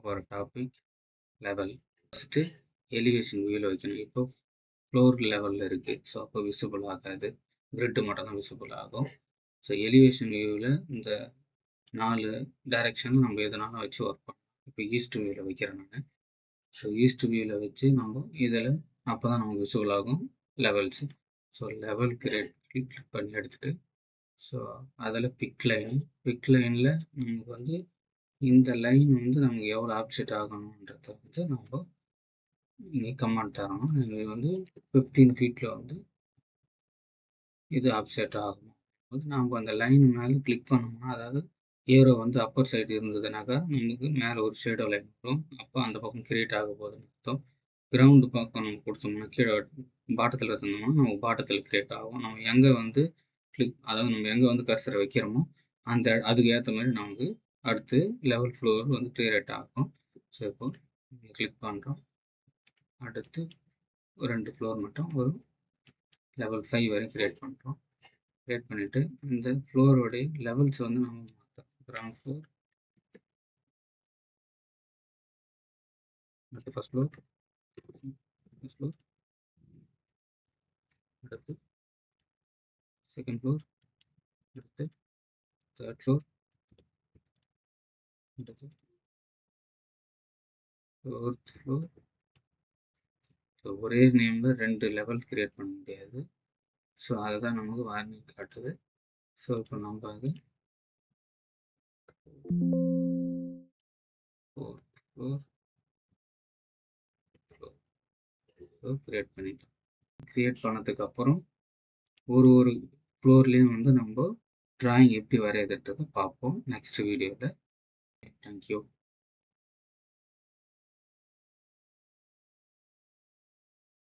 ஒரு topic level. First elevation வியூவில் வைக்கணும். இப்போ ஃப்ளோர் லெவலில் இருக்குது. ஸோ அப்போ விசிபிள் ஆகாது, கிரிட்டு மட்டும் தான் விசிபிள் ஆகும். ஸோ எலிவேஷன் வியூவில் இந்த 4 டைரெக்ஷன் நம்ம எதனாலும் வச்சு ஒர்க் பண்ணலாம். இப்போ ஈஸ்ட் வியூவில் வைக்கிறேன் நான். ஸோ ஈஸ்ட் வியூவில் வச்சு நம்ம இதில் அப்போ தான் நமக்கு விசிபிள் ஆகும் லெவல்ஸு. ஸோ லெவல் கிளிக் பண்ணி எடுத்துகிட்டு ஸோ அதில் பிக் லைனில் நமக்கு வந்து இந்த லைன் வந்து நமக்கு எவ்வளோ ஆப்செட் ஆகணுன்றத வந்து நம்ம இங்கே கமெண்ட் தரணும். இது வந்து 15 ஃபீட்டில் வந்து இது ஆப்செட் ஆகணும். வந்து நம்ம அந்த லைன் மேலே கிளிக் பண்ணோம்னா, அதாவது ஏரோ வந்து அப்பர் சைடு இருந்ததுனாக்கா நமக்கு மேலே ஒரு ஷேடோ லைன் வரும். அப்போ அந்த பக்கம் கிரியேட் ஆக போகுதுன்னு அர்த்தம். கிரவுண்டு பக்கம் நம்ம கொடுத்தோம்னா கீழே பாட்டத்தில் இருந்தோம்னா நம்ம பாட்டத்தில் கிரியேட் ஆகும். நம்ம எங்கே வந்து அதாவது நம்ம எங்கே வந்து கர்சரை வைக்கிறோமோ அதுக்கு ஏற்ற மாதிரி நமக்கு அடுத்து லெவல் ஃப்ளோர் வந்து கிரியேட் ஆகும். ஸோ இப்போ கிளிக் பண்ணுறோம். அடுத்து 2 ஃப்ளோர் மட்டும் ஒரு லெவல் 5 வரை கிரியேட் பண்ணுறோம். கிரியேட் பண்ணிவிட்டு இந்த ஃப்ளோரோடைய லெவல்ஸ் வந்து நம்ம மாற்றோம். கிரவுண்ட் ஃப்ளோர், அடுத்து ஃபஸ்ட் ஃப்ளோர், அடுத்து செகண்ட் ஃப்ளோர், அடுத்து தேர்ட் ஃப்ளோர், அடுத்து ஃபோர்த் ஃப்ளோர். ஸோ ஒரே நேமில் 2 லெவல் கிரியேட் பண்ண முடியாது. ஸோ அதுதான் நமக்கு வார்னிங் காட்டுது. ஸோ இப்போ நம்ம அது கிரியேட் பண்ணிட்டோம். கிரியேட் பண்ணதுக்கு அப்புறம் ஒரு ஃப்ளோர்லேயும் வந்து நம்ம டிராயிங் எப்படி வரையதுன்றதை பார்ப்போம் நெக்ஸ்ட் வீடியோவில். தேங்க்யூ.